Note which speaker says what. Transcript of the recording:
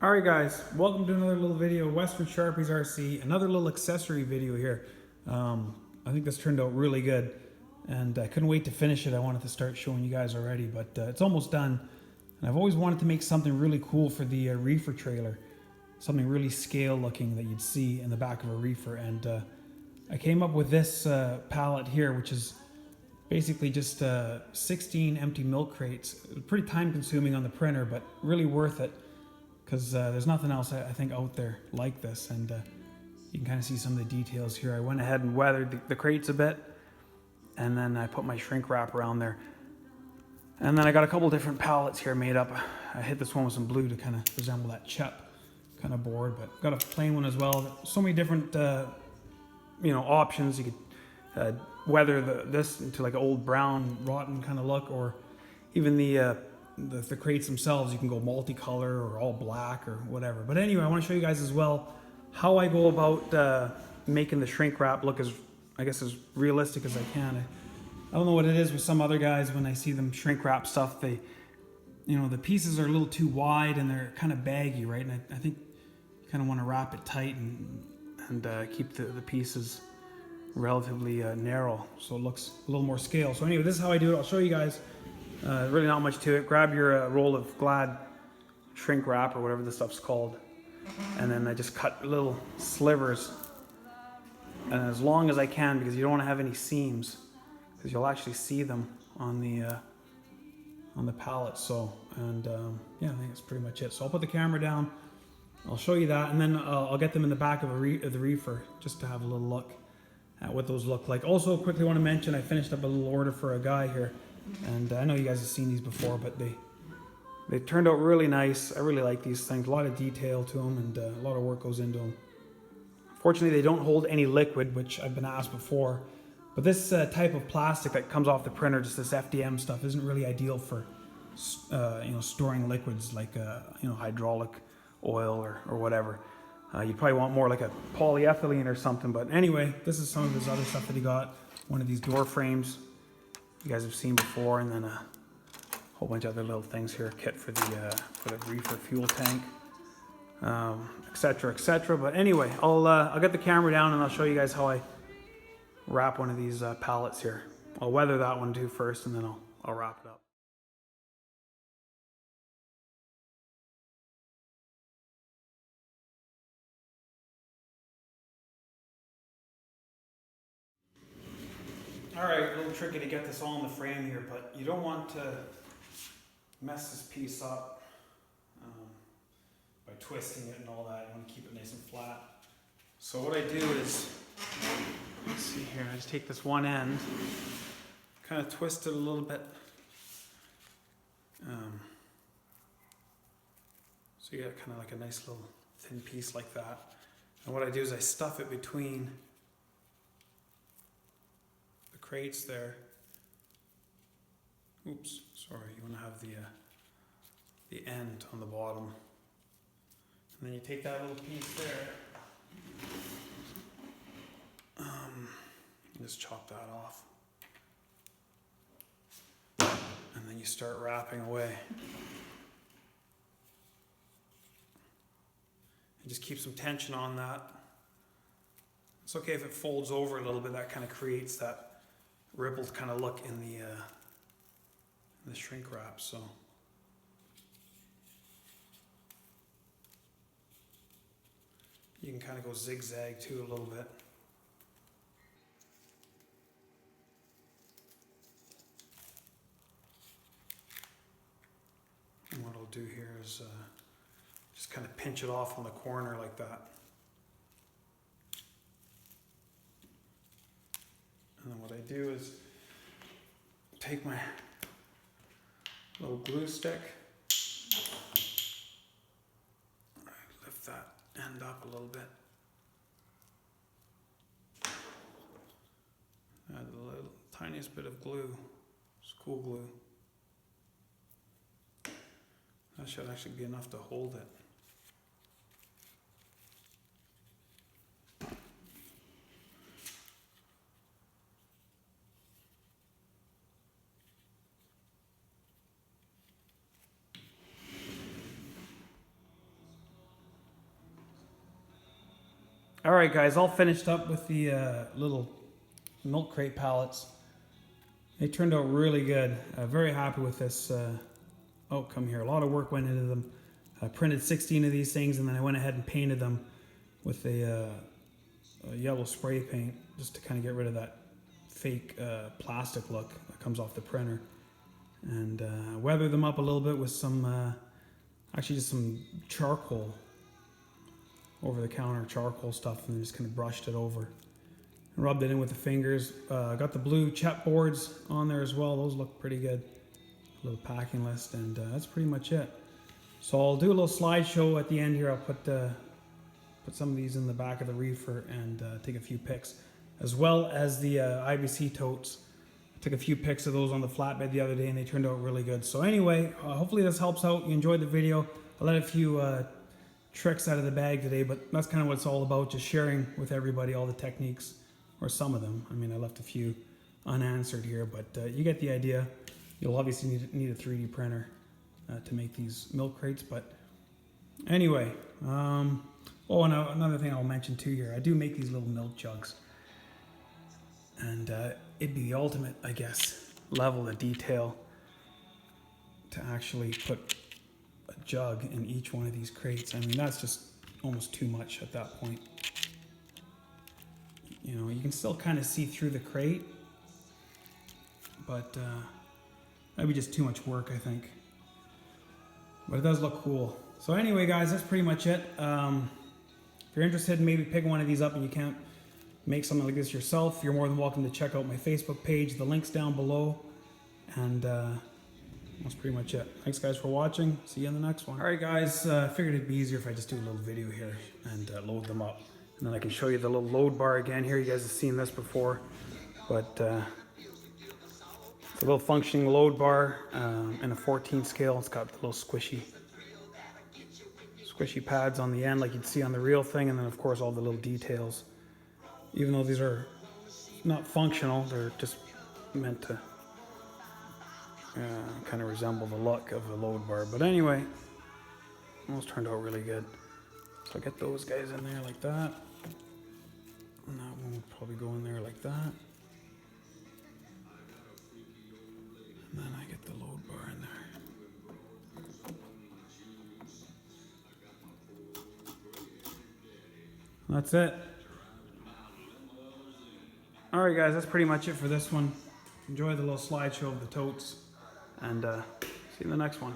Speaker 1: Alright guys, welcome to another little video, Western Sharpies RC, another little accessory video here. I think this turned out really good and I couldn't wait to finish it. I wanted to start showing you guys already, but it's almost done. And I've always wanted to make something really cool for the reefer trailer. Something really scale looking that you'd see in the back of a reefer. And I came up with this pallet here, which is basically just 16 empty milk crates. Pretty time consuming on the printer, but really worth it. Because there's nothing else I think out there like this, and you can kind of see some of the details here. I went ahead and weathered the crates a bit, and then I put my shrink wrap around there. And then I got a couple different pallets here made up. I hit this one with some blue to kind of resemble that Chep kind of board, but got a plain one as well. So many different options. You could weather this into like an old brown rotten kind of look, or even the crates themselves, you can go multicolor or all black or whatever. But anyway, I want to show you guys as well how I go about making the shrink wrap look as, I guess, as realistic as I can. I don't know what it is with some other guys when I see them shrink wrap stuff. They, the pieces are a little too wide and they're kind of baggy, right? And I think you kind of want to wrap it tight and keep the pieces relatively narrow so it looks a little more scale. So anyway, this is how I do it. I'll show you guys. Really not much to it. Grab your roll of Glad shrink wrap or whatever this stuff's called, and then I just cut little slivers, and as long as I can, because you don't want to have any seams, because you'll actually see them on the pallet. So, and yeah, I think that's pretty much it. So I'll put the camera down, I'll show you that, and then I'll get them in the back of the reefer just to have a little look at what those look like. Also, quickly want to mention I finished up a little order for a guy here. And I know you guys have seen these before, but they turned out really nice. I really like these things. A lot of detail to them, and a lot of work goes into them. Fortunately, they don't hold any liquid, which I've been asked before. But this type of plastic that comes off the printer, just this FDM stuff, isn't really ideal for storing liquids like hydraulic oil or whatever. You'd probably want more like a polyethylene or something. But anyway, this is some of his other stuff that he got. One of these door frames you guys have seen before, and then a whole bunch of other little things here, kit for the reefer fuel tank, etc, etc. But anyway, I'll get the camera down and I'll show you guys how I wrap one of these pallets here. I'll weather that one too first, and then I'll wrap it up. Alright, a little tricky to get this all in the frame here, but you don't want to mess this piece up by twisting it and all that. You want to keep it nice and flat. So what I do is, let's see here, I just take this one end, kind of twist it a little bit. So you get kind of like a nice little thin piece like that. And what I do is I stuff it between crates there. Oops, sorry, you want to have the end on the bottom. And then you take that little piece there, just chop that off. And then you start wrapping away. And just keep some tension on that. It's okay if it folds over a little bit, that kind of creates that rippled kind of look in the shrink wrap. So you can kind of go zigzag too a little bit. And what I'll do here is just kind of pinch it off on the corner like that. And then what I do is take my little glue stick, I lift that end up a little bit, add the little tiniest bit of glue, school glue. That should actually be enough to hold it. All right, guys, all finished up with the little milk crate pallets. They turned out really good. Very happy with this outcome here. A lot of work went into them. I printed 16 of these things, and then I went ahead and painted them with a yellow spray paint just to kind of get rid of that fake plastic look that comes off the printer. And weathered them up a little bit with some, actually just some charcoal, over-the-counter charcoal stuff, and then just kind of brushed it over. Rubbed it in with the fingers. Got the blue chipboards on there as well. Those look pretty good. A little packing list, and that's pretty much it. So I'll do a little slideshow at the end here. I'll put some of these in the back of the reefer and take a few pics, as well as the IBC totes. I took a few pics of those on the flatbed the other day, and they turned out really good. So anyway, hopefully this helps out. You enjoyed the video. I let a few tricks out of the bag today, but that's kind of what it's all about, just sharing with everybody all the techniques, or some of them. I mean, I left a few unanswered here, but you get the idea. You'll obviously need a 3D printer to make these milk crates, but anyway. Oh, and another thing I'll mention too here, I do make these little milk jugs, and it'd be the ultimate, I guess, level of detail to actually put a jug in each one of these crates. I mean, that's just almost too much at that point. You know, you can still kind of see through the crate, but that'd be just too much work, I think. But it does look cool. So anyway, guys, that's pretty much it. If you're interested in maybe picking one of these up and you can't make something like this yourself, you're more than welcome to check out my Facebook page. The link's down below. And that's pretty much it. Thanks, guys, for watching. See you in the next one. All right, guys. Figured it'd be easier if I just do a little video here and load them up. And then I can show you the little load bar again here. You guys have seen this before. But it's a little functioning load bar in a 14 scale. It's got the little squishy pads on the end like you'd see on the real thing, and then of course all the little details. Even though these are not functional, they're just meant to kind of resemble the look of the load bar. But anyway, those turned out really good. So I get those guys in there like that, and that one will probably go in there like that, and then I get the load bar in there. That's it. All right, guys, that's pretty much it for this one. Enjoy the little slideshow of the totes, and see you in the next one.